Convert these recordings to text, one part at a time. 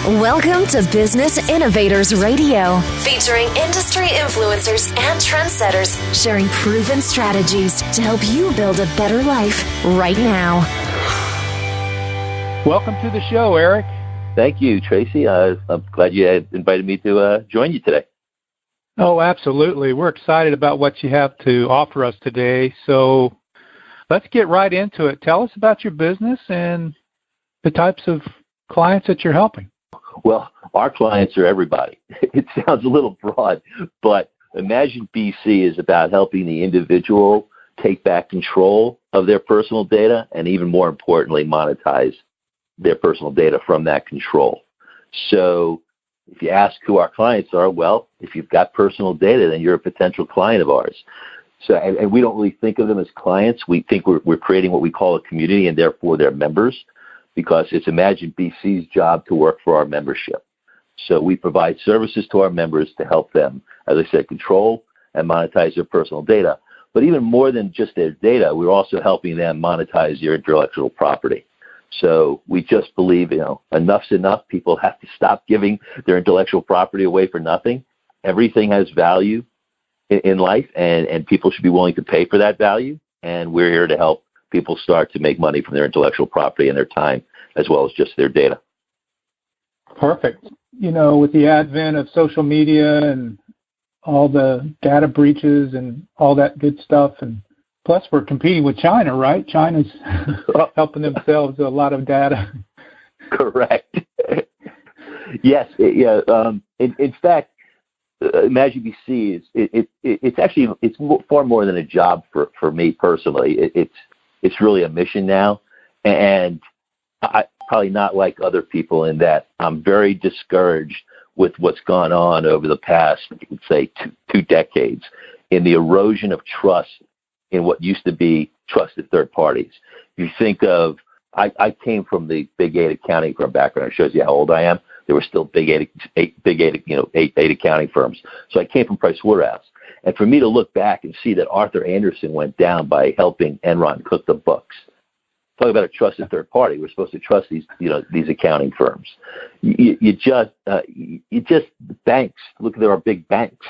Welcome to Business Innovators Radio, featuring industry influencers and trendsetters sharing proven strategies to help you build a better life right now. Welcome to the show, Erik. Thank you, Tracy. I'm glad you had invited me to join you today. Oh, absolutely. We're excited about what you have to offer us today. So let's get right into it. Tell us about your business and the types of clients that you're helping. Well, our clients are everybody. It sounds a little broad, but ImagineBC is about helping the individual take back control of their personal data and, even more importantly, monetize their personal data from that control. So if you ask who our clients are, well, if you've got personal data, then you're a potential client of ours. So, and we don't really think of them as clients. We think we're creating what we call a community, and therefore they're members, because it's ImagineBC's job to work for our membership. So we provide services to our members to help them, as I said, control and monetize their personal data. But even more than just their data, we're also helping them monetize their intellectual property. So we just believe, enough's enough. People have to stop giving their intellectual property away for nothing. Everything has value in life, and people should be willing to pay for that value. And we're here to help people start to make money from their intellectual property and their time, as well as just their data. Perfect. With the advent of social media and all the data breaches and all that good stuff, and plus we're competing with China, right? China's helping themselves a lot of data. Correct. Yes. In fact, ImagineBC it's far more than a job for me personally. It's really a mission now, and I probably not like other people in that I'm very discouraged with what's gone on over the past, say, two decades in the erosion of trust in what used to be trusted third parties. If you think of, I came from the Big 8 accounting firm background. It shows you how old I am. There were still Big 8 accounting firms. So I came from Pricewaterhouse. And for me to look back and see that Arthur Andersen went down by helping Enron cook the books. Talk about a trusted third party. We're supposed to trust these accounting firms. You just banks. Look, there are big banks,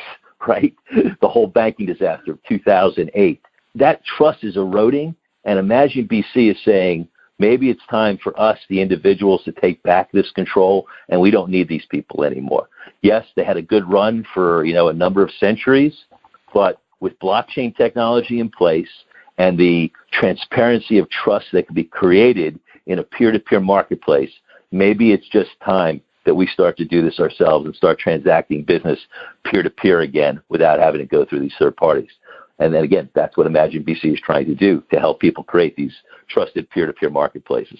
right? The whole banking disaster of 2008. That trust is eroding, and ImagineBC is saying maybe it's time for us, the individuals, to take back this control, and we don't need these people anymore. Yes, they had a good run for a number of centuries, but with blockchain technology in place and the transparency of trust that can be created in a peer-to-peer marketplace, maybe it's just time that we start to do this ourselves and start transacting business peer-to-peer again without having to go through these third parties. And then again, that's what ImagineBC is trying to do, to help people create these trusted peer-to-peer marketplaces.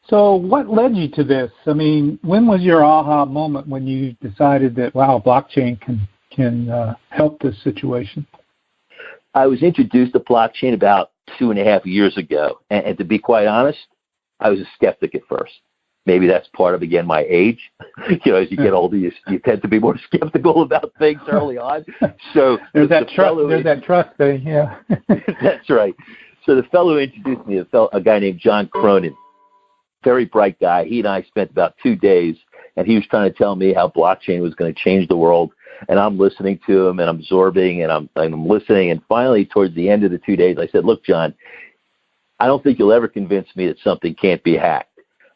So what led you to this? I mean, when was your aha moment when you decided that, wow, blockchain can help this situation? I was introduced to blockchain about 2.5 years ago. And to be quite honest, I was a skeptic at first. Maybe that's part of, again, my age. As you get older, you tend to be more skeptical about things early on. So there's that trust thing, yeah. That's right. So the fellow who introduced me, a guy named John Cronin, very bright guy. He and I spent about 2 days, and he was trying to tell me how blockchain was going to change the world. And I'm listening to him, and I'm absorbing, and I'm listening. And finally, towards the end of the 2 days, I said, look, John, I don't think you'll ever convince me that something can't be hacked.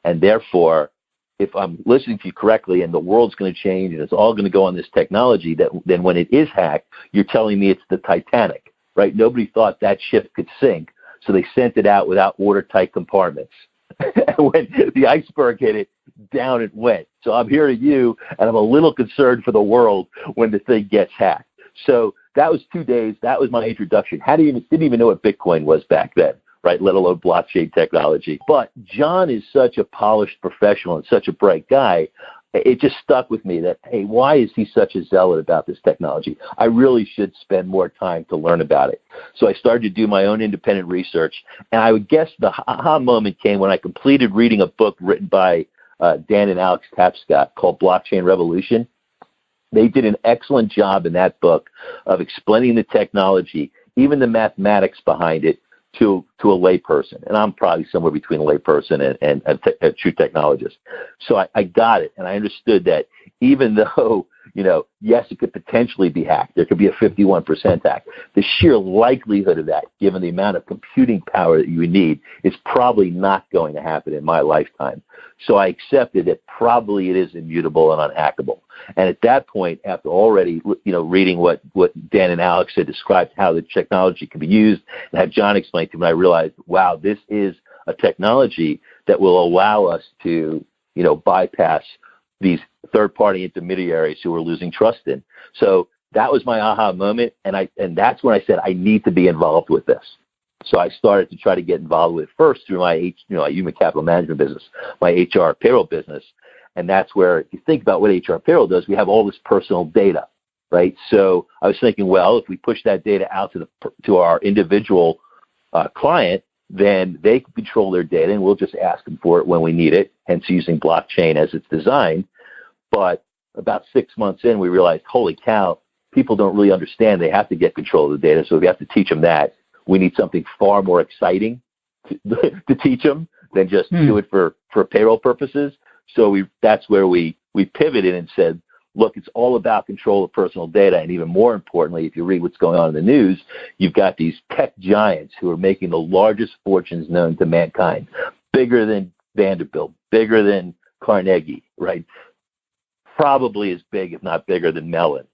And therefore, if I'm listening to you correctly and the world's going to change and it's all going to go on this technology, then when it is hacked, you're telling me it's the Titanic, right? Nobody thought that ship could sink, so they sent it out without watertight compartments. And when the iceberg hit it, down it went. So I'm hearing you, and I'm a little concerned for the world when the thing gets hacked. So that was 2 days. That was my introduction. Didn't even know what Bitcoin was back then, right, let alone blockchain technology. But John is such a polished professional and such a bright guy, it just stuck with me that, hey, why is he such a zealot about this technology? I really should spend more time to learn about it. So I started to do my own independent research, and I would guess the aha moment came when I completed reading a book written by Dan and Alex Tapscott called Blockchain Revolution. They did an excellent job in that book of explaining the technology, even the mathematics behind it, to a layperson, and I'm probably somewhere between a layperson and a true technologist. So I got it, and I understood that even though, yes, it could potentially be hacked, there could be a 51% hack, the sheer likelihood of that, given the amount of computing power that you would need, is probably not going to happen in my lifetime. So I accepted that probably it is immutable and unhackable. And at that point, after already, reading what Dan and Alex had described, how the technology can be used, and have John explain to me, I realized, wow, this is a technology that will allow us to, bypass these third-party intermediaries who we're losing trust in. So that was my aha moment, and that's when I said I need to be involved with this. So I started to try to get involved with it first through my human capital management business, my HR payroll business, and that's where, if you think about what HR payroll does, we have all this personal data, right? So I was thinking, well, if we push that data out to our individual client, then they can control their data, and we'll just ask them for it when we need it, hence using blockchain as it's designed. But about 6 months in, we realized, holy cow, people don't really understand they have to get control of the data, so we have to teach them that. We need something far more exciting to teach them than just do it for payroll purposes. So that's where we pivoted and said, look, it's all about control of personal data. And even more importantly, if you read what's going on in the news, you've got these tech giants who are making the largest fortunes known to mankind, bigger than Vanderbilt, bigger than Carnegie, right? Probably as big, if not bigger than Mellon,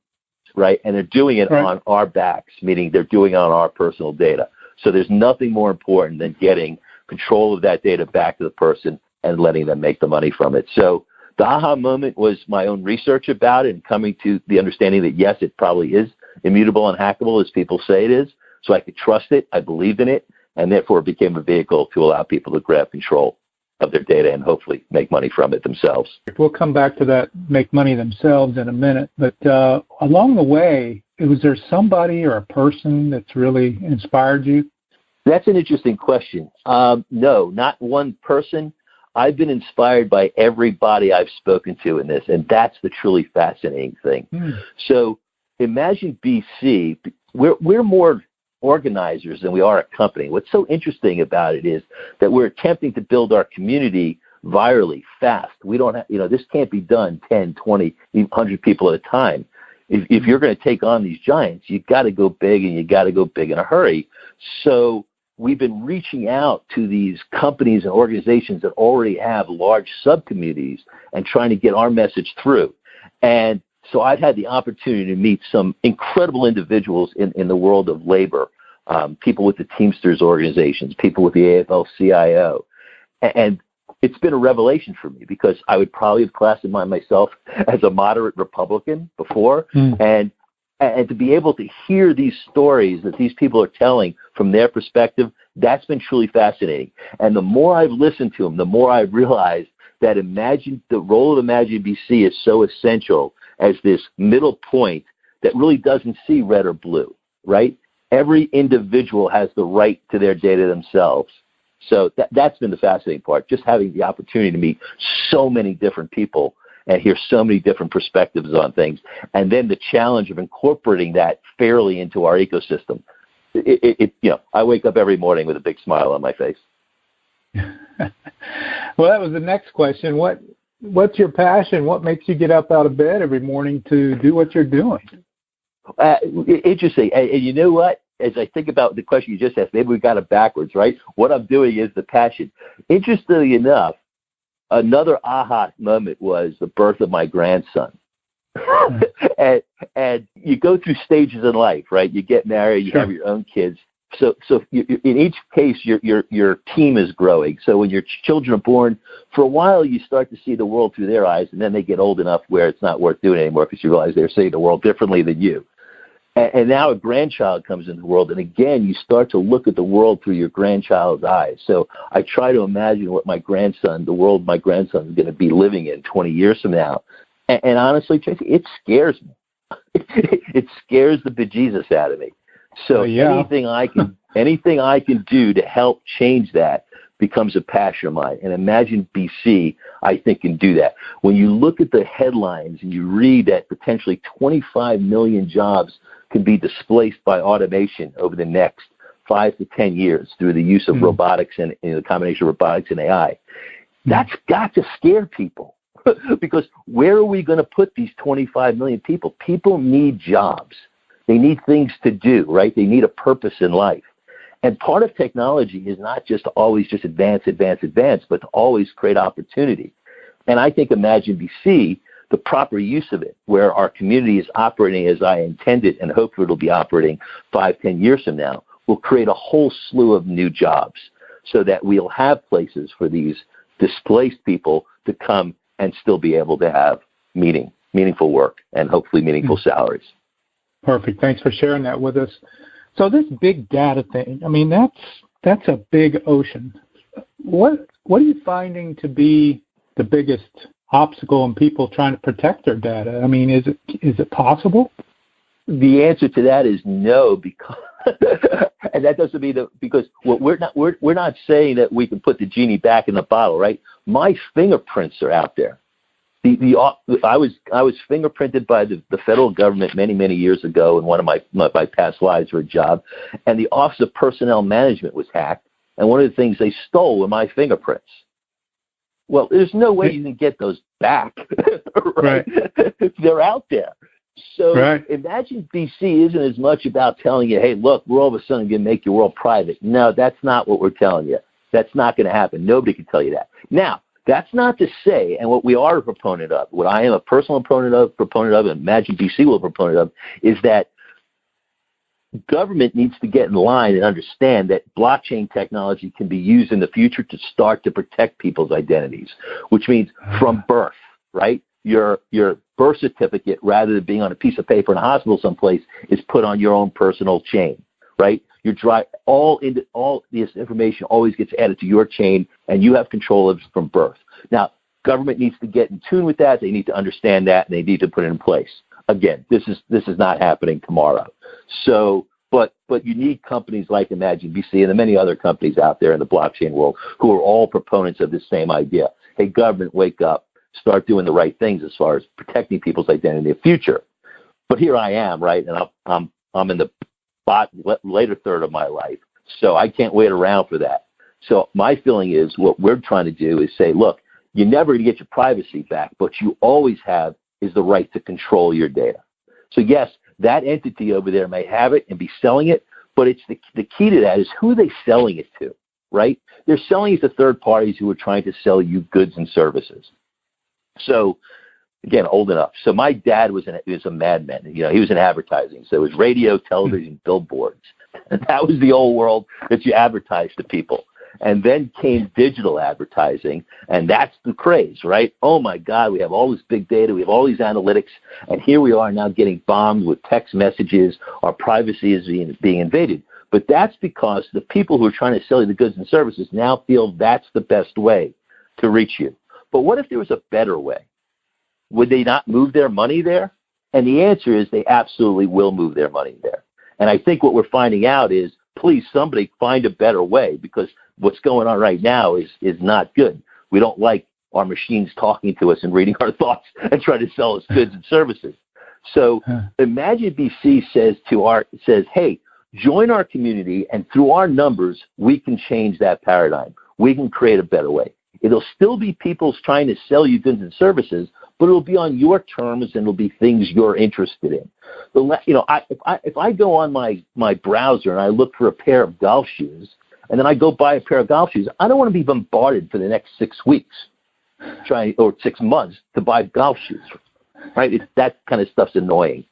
right? And they're doing it on our backs, meaning they're doing it on our personal data. So there's nothing more important than getting control of that data back to the person and letting them make the money from it. So the aha moment was my own research about it and coming to the understanding that, yes, it probably is immutable and hackable as people say it is. So I could trust it. I believed in it. And therefore it became a vehicle to allow people to grab control of their data and hopefully make money from it themselves. We'll come back to that make money themselves in a minute. But along the way, was there somebody or a person that's really inspired you? That's an interesting question. No, not one person. I've been inspired by everybody I've spoken to in this, and that's the truly fascinating thing. So ImagineBC, we're more organizers than we are a company. What's so interesting about it is that we're attempting to build our community virally, fast. We don't have, this can't be done 10, 20, 100 people at a time. If you're going to take on these giants, you've got to go big, and you got to go big in a hurry. So we've been reaching out to these companies and organizations that already have large subcommunities and trying to get our message through. And so I've had the opportunity to meet some incredible individuals in the world of labor, people with the Teamsters organizations, people with the AFL-CIO. And it's been a revelation for me because I would probably have classified myself as a moderate Republican before. And to be able to hear these stories that these people are telling from their perspective, that's been truly fascinating. And the more I've listened to them, the more I've realized that the role of ImagineBC is so essential as this middle point that really doesn't see red or blue, right? Every individual has the right to their data themselves. So that's been the fascinating part, just having the opportunity to meet so many different people and hear so many different perspectives on things. And then the challenge of incorporating that fairly into our ecosystem. I wake up every morning with a big smile on my face. Well, that was the next question. What's your passion? What makes you get up out of bed every morning to do what you're doing? Interesting. And you know what? As I think about the question you just asked, maybe we got it backwards, right? What I'm doing is the passion. Interestingly enough, another aha moment was the birth of my grandson. and you go through stages in life, right? You get married, you have your own kids. So in each case, your team is growing. So when your children are born, for a while you start to see the world through their eyes, and then they get old enough where it's not worth doing anymore because you realize they're seeing the world differently than you. And now a grandchild comes into the world, and again, you start to look at the world through your grandchild's eyes. So I try to imagine what the world my grandson is going to be living in 20 years from now. And honestly, Tracy, it scares me. It scares the bejesus out of me. So anything I can do to help change that becomes a passion of mine. And ImagineBC, I think, can do that. When you look at the headlines and you read that potentially 25 million jobs can be displaced by automation over the next 5 to 10 years through the use of robotics and the combination of robotics and AI. That's got to scare people because where are we going to put these 25 million people? People need jobs. They need things to do, right? They need a purpose in life. And part of technology is not just to always just advance, but to always create opportunity. And I think ImagineBC, the proper use of it, where our community is operating as I intended, and hopefully it'll be operating 5, 10 years from now, will create a whole slew of new jobs so that we'll have places for these displaced people to come and still be able to have meaningful work and hopefully meaningful salaries. Perfect. Thanks for sharing that with us. So this big data thing, I mean, that's a big ocean. What are you finding to be the biggest obstacle in people trying to protect their data? I mean, is it possible? The answer to that is no, because and that doesn't mean that, because we're not saying that we can put the genie back in the bottle, right? My fingerprints are out there. I was fingerprinted by the federal government many years ago in one of my past lives for a job, and the Office of Personnel Management was hacked, and one of the things they stole were my fingerprints. Well, there's no way you can get those back, right? They're out there. So ImagineBC isn't as much about telling you, hey, look, we're all of a sudden going to make your world private. No, that's not what we're telling you. That's not going to happen. Nobody can tell you that. Now, that's not to say, and what we are a proponent of, what I am a personal proponent of, and ImagineBC will be a proponent of, is that government needs to get in line and understand that blockchain technology can be used in the future to start to protect people's identities, which means from birth, right? Your birth certificate, rather than being on a piece of paper in a hospital someplace, is put on your own personal chain, right? All this information always gets added to your chain, and you have control of it from birth. Now, government needs to get in tune with that. They need to understand that, and they need to put it in place. Again, this is not happening tomorrow. So, but you need companies like ImagineBC and the many other companies out there in the blockchain world who are all proponents of this same idea. Hey, government, wake up. Start doing the right things as far as protecting people's identity in the future. But here I am, right, and I'm in the later third of my life, so I can't wait around for that. So my feeling is what we're trying to do is say, look, you're never going to get your privacy back, but you always have is the right to control your data. So yes, that entity over there may have it and be selling it, but it's the key to that is who are they selling it to, right? They're selling it to third parties who are trying to sell you goods and services. So, again, old enough. So my dad was a madman. You know, he was in advertising. So it was radio, television, billboards. And that was the old world that you advertised to people. And then came digital advertising, and that's the craze, right? Oh, my God, we have all this big data. We have all these analytics. And here we are now getting bombed with text messages. Our privacy is being invaded. But that's because the people who are trying to sell you the goods and services now feel that's the best way to reach you. But what if there was a better way? Would they not move their money there? And the answer is they absolutely will move their money there. And I think what we're finding out is, please, somebody find a better way, because what's going on right now is not good. We don't like our machines talking to us and reading our thoughts and trying to sell us goods and services. So ImagineBC says, hey, join our community, and through our numbers, we can change that paradigm. We can create a better way. It'll still be people trying to sell you goods and services, but it'll be on your terms, and it'll be things you're interested in. If I go on my browser and I look for a pair of golf shoes, and then I go buy a pair of golf shoes, I don't want to be bombarded for the next 6 weeks, or 6 months to buy golf shoes, right? That kind of stuff's annoying,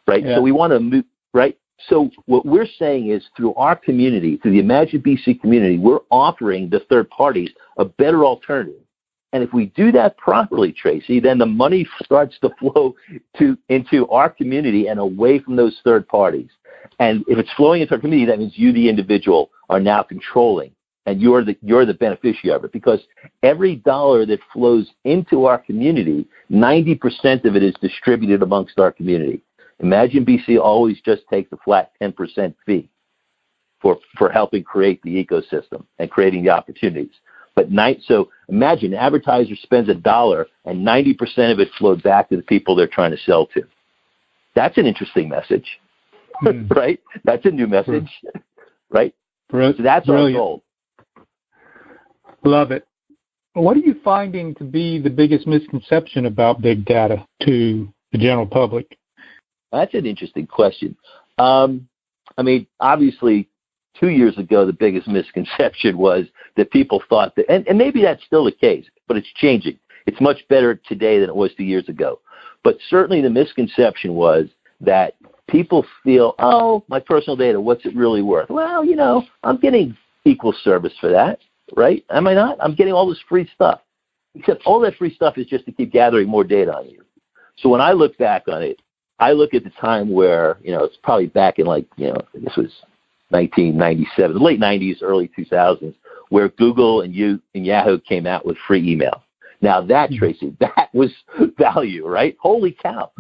right? Yeah. So we want to move, right? So what we're saying is, through our community, through the ImagineBC community, we're offering the third parties a better alternative. And if we do that properly, Tracy, then the money starts to flow into our community and away from those third parties. And if it's flowing into our community, that means you, the individual, are now controlling, and you're the beneficiary of it. Because every dollar that flows into our community, 90% of it is distributed amongst our community. ImagineBC always just takes a flat 10% fee for helping create the ecosystem and creating the opportunities. So imagine, advertiser spends $1 and 90% of it flowed back to the people they're trying to sell to. That's an interesting message, right? That's a new message, right? So that's brilliant. our goal. Love it. What are you finding to be the biggest misconception about big data to the general public? That's an interesting question. I mean, obviously, 2 years ago, the biggest misconception was that people thought that, and maybe that's still the case, but it's changing. It's much better today than it was 2 years ago. But certainly the misconception was that people feel, oh, my personal data, what's it really worth? Well, you know, I'm getting equal service for that, right? Am I not? I'm getting all this free stuff. Except all that free stuff is just to keep gathering more data on you. So when I look back on it, I look at the time where, you know, it's probably back in like, you know, this was 1997, the late 90s, early 2000s, where Google and Yahoo came out with free email. Now that, Tracy, that was value, right? Holy cow.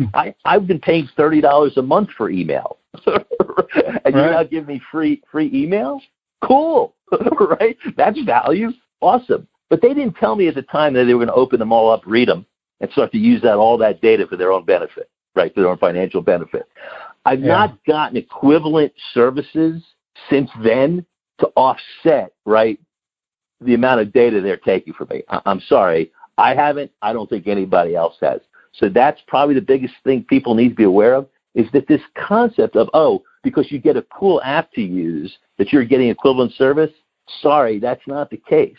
I've been paying $30 a month for email. And you now give me free email? Cool, right? That's value. Awesome. But they didn't tell me at the time that they were going to open them all up, read them, and start to use all that data for their own benefit, right, for their own financial benefit. I've not gotten equivalent services since then to offset, right, the amount of data they're taking from me. I'm sorry. I haven't. I don't think anybody else has. So that's probably the biggest thing people need to be aware of, is that this concept of, oh, because you get a cool app to use, that you're getting equivalent service. Sorry, that's not the case.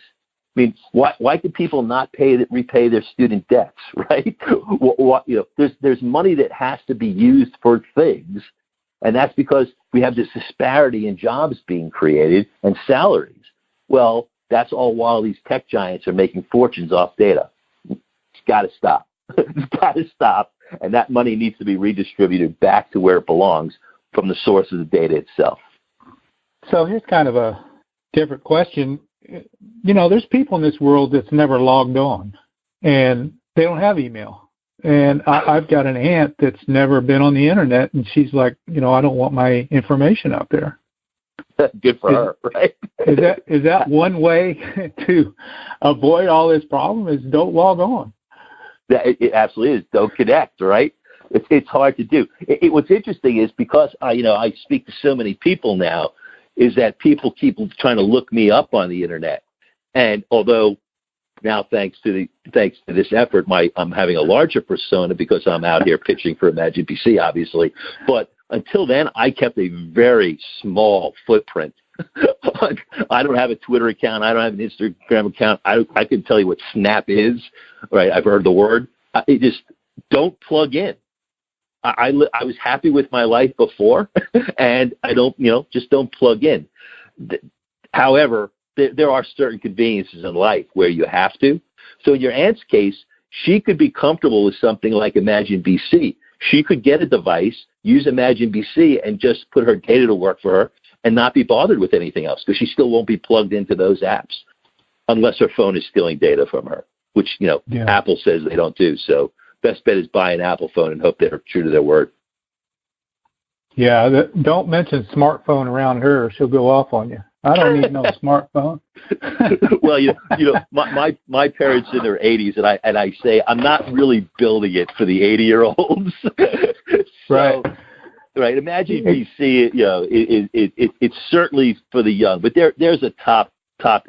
I mean, why could people not repay their student debts, right? You know, there's money that has to be used for things, and that's because we have this disparity in jobs being created and salaries. Well, that's all while these tech giants are making fortunes off data. It's got to stop. It's got to stop, and that money needs to be redistributed back to where it belongs from the source of the data itself. So here's kind of a different question. You know, there's people in this world that's never logged on, and they don't have email. And I've got an aunt that's never been on the internet, and she's like, you know, I don't want my information out there. Good for her, right? Is that one way to avoid all this problem? Is don't log on? It absolutely is. Don't connect, right? It's hard to do. What's interesting is because I speak to so many people now, is that people keep trying to look me up on the internet, and although now thanks to this effort, I'm having a larger persona because I'm out here pitching for ImagineBC, obviously. But until then, I kept a very small footprint. I don't have a Twitter account. I don't have an Instagram account. I can tell you what Snap is, right? I've heard the word. It just don't plug in. I was happy with my life before, and I don't, just don't plug in. However, there are certain conveniences in life where you have to. So in your aunt's case, she could be comfortable with something like ImagineBC. She could get a device, use ImagineBC, and just put her data to work for her and not be bothered with anything else, because she still won't be plugged into those apps unless her phone is stealing data from her, which, Apple says they don't do. So best bet is buy an Apple phone and hope they're true to their word. Yeah, don't mention smartphone around her, or she'll go off on you. I don't need no smartphone. Well, my parents in their 80s, and I say I'm not really building it for the 80-year-olds. Right. Right. ImagineBC, it's certainly for the young, but there's a top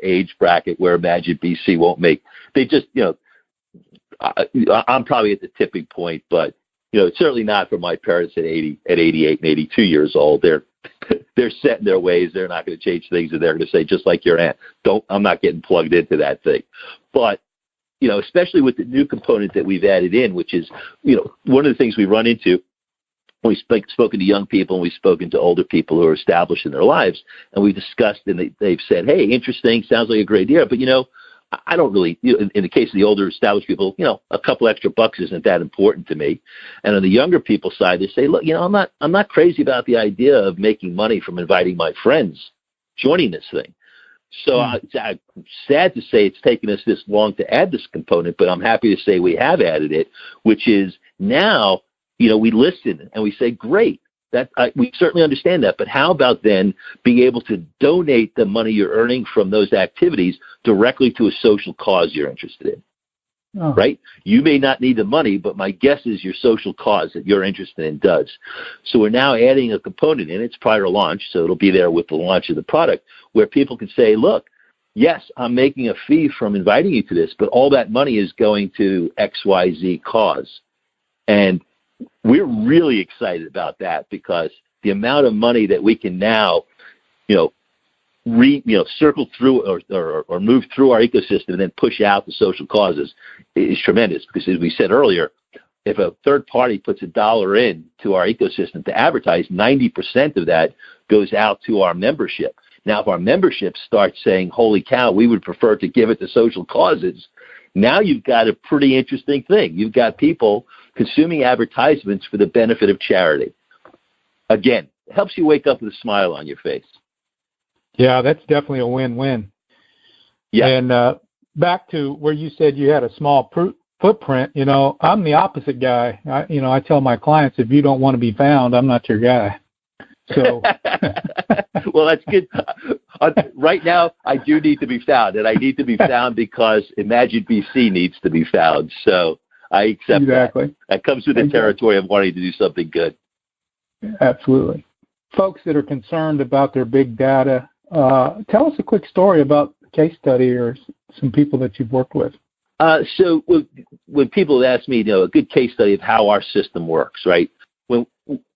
age bracket where ImagineBC won't make. They just, I'm probably at the tipping point, but it's certainly not for my parents at 88 and 82 years old. They're set in their ways. They're not going to change things, and they're going to say, just like your aunt, I'm not getting plugged into that thing. But, especially with the new component that we've added in, which is, one of the things we run into when we've spoken to young people and we've spoken to older people who are established in their lives, and we've discussed, and they've said, hey, interesting, sounds like a great idea, but, I don't really, in the case of the older established people, a couple extra bucks isn't that important to me. And on the younger people side, they say, look, I'm not crazy about the idea of making money from inviting my friends joining this thing. So I'm sad to say it's taken us this long to add this component, but I'm happy to say we have added it, which is now, we listen and we say, great. We certainly understand that, but how about then being able to donate the money you're earning from those activities directly to a social cause you're interested in? right? You may not need the money, but my guess is your social cause that you're interested in does. So we're now adding a component in. It's prior to launch, so it'll be there with the launch of the product, where people can say, look, yes, I'm making a fee from inviting you to this, but all that money is going to XYZ cause. And we're really excited about that, because the amount of money that we can now, circle through or move through our ecosystem and then push out the social causes is tremendous. Because as we said earlier, if a third party puts $1 in to our ecosystem to advertise, 90% of that goes out to our membership. Now, if our membership starts saying, holy cow, we would prefer to give it to social causes, now you've got a pretty interesting thing. You've got people consuming advertisements for the benefit of charity. Again, it helps you wake up with a smile on your face. Yeah, that's definitely a win-win. Yeah. And back to where you said you had a small footprint, I'm the opposite guy. I tell my clients, if you don't want to be found, I'm not your guy. So, well, that's good. Right now, I do need to be found, and I need to be found because ImagineBC needs to be found. So I accept that. That comes with the territory of wanting to do something good. Absolutely. Folks that are concerned about their big data, tell us a quick story about a case study or some people that you've worked with. So when people ask me, a good case study of how our system works, right?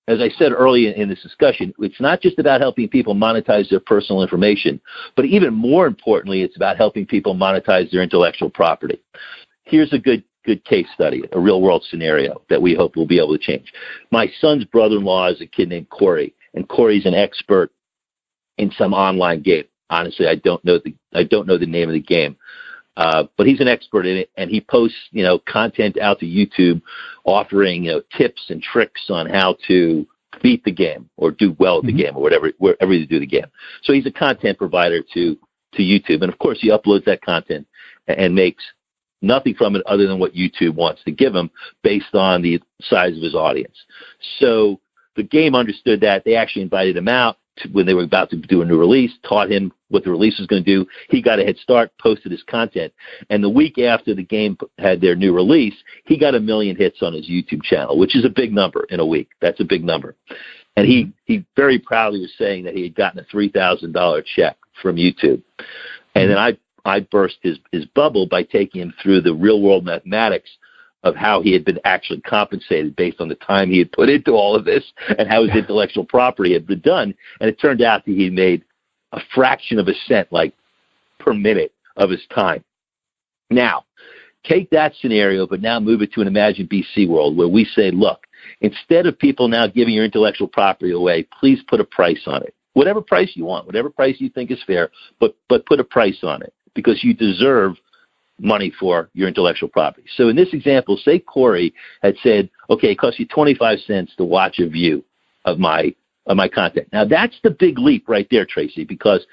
As I said earlier in this discussion, it's not just about helping people monetize their personal information, but even more importantly, it's about helping people monetize their intellectual property. Here's a good case study, a real-world scenario that we hope will be able to change. My son's brother-in-law is a kid named Corey, and Corey's an expert in some online game. Honestly, I don't know the name of the game. But he's an expert in it, and he posts, content out to YouTube offering, tips and tricks on how to beat the game or do well at the game or wherever you do the game. So he's a content provider to YouTube. And, of course, he uploads that content and makes nothing from it other than what YouTube wants to give him based on the size of his audience. So the game understood that. They actually invited him out when they were about to do a new release, taught him what the release was going to do. He got a head start, posted his content. And the week after the game had their new release, he got 1 million hits on his YouTube channel, which is a big number in a week. That's a big number. And he very proudly was saying that he had gotten a $3,000 check from YouTube. And then I burst his bubble by taking him through the real-world mathematics of how he had been actually compensated based on the time he had put into all of this and how his intellectual property had been done. And it turned out that he made a fraction of a cent, per minute of his time. Now, take that scenario, but now move it to an ImagineBC world where we say, look, instead of people now giving your intellectual property away, please put a price on it. Whatever price you want, whatever price you think is fair, but put a price on it because you deserve money for your intellectual property. So in this example, say Corey had said, okay, it costs you 25 cents to watch a view of my content. Now that's the big leap right there, Tracy, because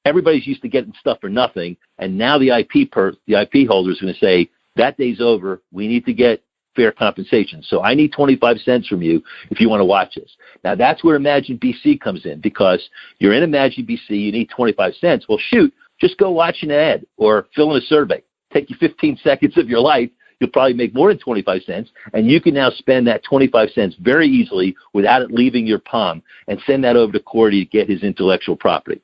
everybody's used to getting stuff for nothing, and now the IP holder is going to say, that day's over, we need to get fair compensation. So I need 25 cents from you if you want to watch this. Now that's where ImagineBC comes in, because you're in ImagineBC, you need 25 cents. Well, shoot, just go watch an ad or fill in a survey. Take you 15 seconds of your life, you'll probably make more than 25 cents, and you can now spend that 25 cents very easily without it leaving your palm and send that over to Corey to get his intellectual property.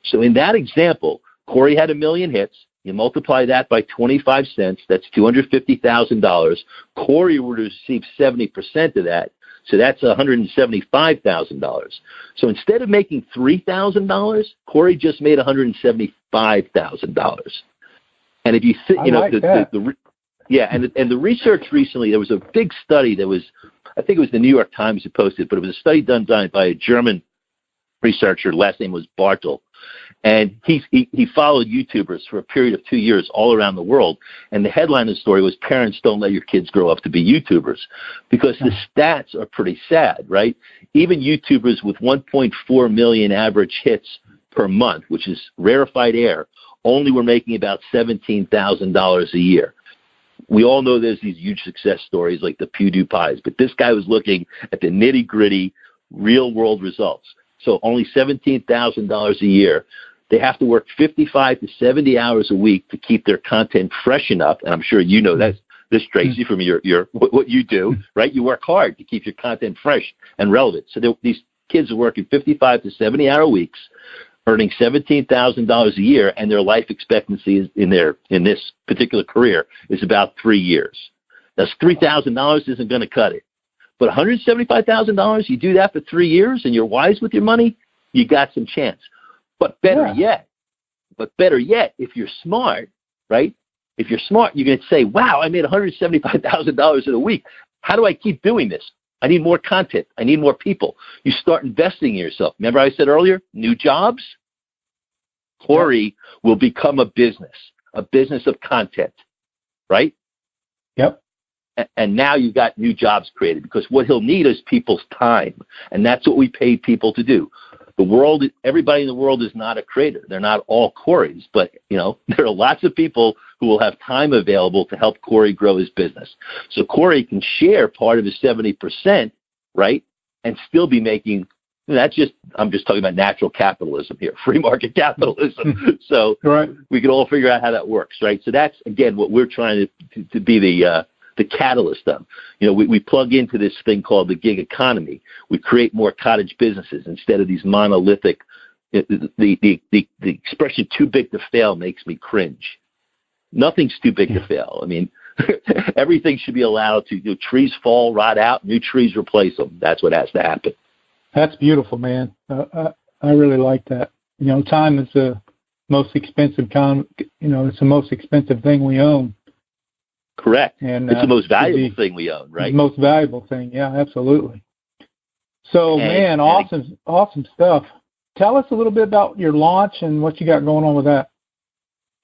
So in that example, Corey had 1 million hits. You multiply that by 25 cents, that's $250,000. Corey would receive 70% of that, so that's $175,000. So instead of making $3,000, Corey just made $175,000. And if you think, and the research recently, there was a big study that was, I think it was the New York Times who posted, but it was a study done by a German researcher. Last name was Bartel, and he followed YouTubers for a period of 2 years all around the world. And the headline of the story was, "Parents, don't let your kids grow up to be YouTubers," because the stats are pretty sad, right? Even YouTubers with 1.4 million average hits per month, which is rarefied air, only were making about $17,000 a year. We all know there's these huge success stories like the PewDiePies, but this guy was looking at the nitty-gritty, real-world results. So only $17,000 a year. They have to work 55 to 70 hours a week to keep their content fresh enough. And I'm sure you know this, Tracy, from your what you do, right? You work hard to keep your content fresh and relevant. So these kids are working 55 to 70-hour weeks, earning $17,000 a year, and their life expectancy is in this particular career is about 3 years. That's $3,000 isn't going to cut it. But $175,000, you do that for 3 years and you're wise with your money, you got some chance. But better yet, if you're smart, right? If you're smart, you're going to say, wow, I made $175,000 in a week. How do I keep doing this? I need more content. I need more people. You start investing in yourself. Remember I said earlier, new jobs? Corey will become a business of content, right? Yep. And now you've got new jobs created, because what he'll need is people's time. And that's what we pay people to do. Everybody in the world is not a creator. They're not all Corys, but there are lots of people who will have time available to help Corey grow his business. So Corey can share part of his 70%, right, and still be making. I'm just talking about natural capitalism here, free market capitalism. So we can all figure out how that works, right? So that's again what we're trying to be the catalyst of. We plug into this thing called the gig economy. We create more cottage businesses instead of these monolithic. The expression "too big to fail" makes me cringe. Nothing's too big to fail. I mean, everything should be allowed to. Trees fall, rot out, new trees replace them. That's what has to happen. That's beautiful, man. I really like that. Time is the most expensive it's the most expensive thing we own. Correct. And it's the most valuable thing we own, right? The most valuable thing, yeah, absolutely. So, awesome stuff. Tell us a little bit about your launch and what you got going on with that.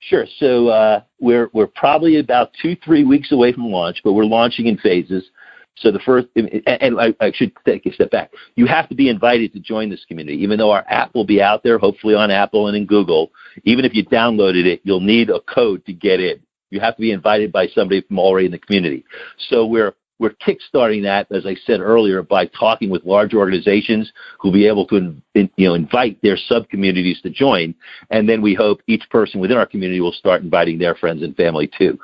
Sure. So we're probably about 2-3 weeks away from launch, but we're launching in phases. So the first, and I should take a step back. You have to be invited to join this community, even though our app will be out there, hopefully on Apple and in Google. Even if you downloaded it, you'll need a code to get in. You have to be invited by somebody from already in the community. So we're kickstarting that, as I said earlier, by talking with large organizations who'll be able to invite their sub-communities to join. And then we hope each person within our community will start inviting their friends and family too.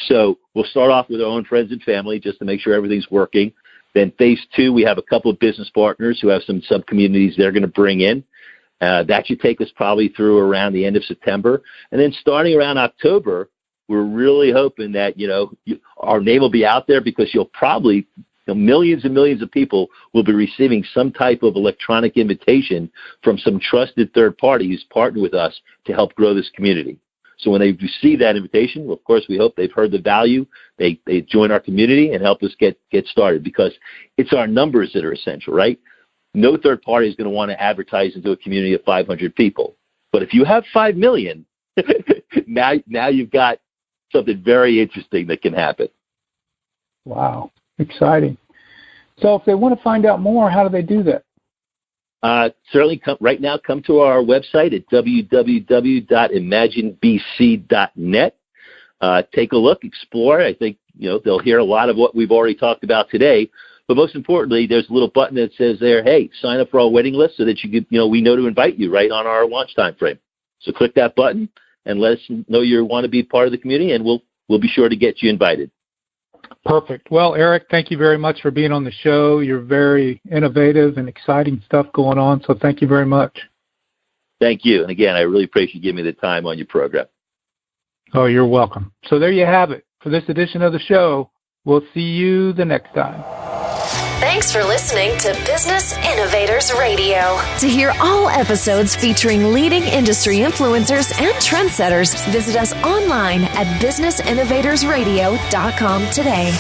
So we'll start off with our own friends and family just to make sure everything's working. Then phase 2, we have a couple of business partners who have some sub-communities they're going to bring in. That should take us probably through around the end of September. And then starting around October, we're really hoping that, our name will be out there, because you'll probably, millions and millions of people will be receiving some type of electronic invitation from some trusted third party who's partnered with us to help grow this community. So when they receive that invitation, well, of course, we hope they've heard the value. They join our community and help us get started, because it's our numbers that are essential, right? No third party is going to want to advertise into a community of 500 people. But if you have 5 million, now you've got something very interesting that can happen. Wow. Exciting. So if they want to find out more, how do they do that? Certainly come to our website at www.imaginebc.net. Take a look, explore. I think, they'll hear a lot of what we've already talked about today. But most importantly, there's a little button that says there, hey, sign up for our waiting list so that you could, we know to invite you right on our launch time frame. So click that button and let us know you want to be part of the community, and we'll be sure to get you invited. Perfect. Well, Erik, thank you very much for being on the show. You're very innovative and exciting stuff going on, so thank you very much. Thank you. And again, I really appreciate you giving me the time on your program. Oh, you're welcome. So there you have it for this edition of the show. We'll see you the next time. Thanks for listening to Business Innovators Radio. To hear all episodes featuring leading industry influencers and trendsetters, visit us online at businessinnovatorsradio.com today.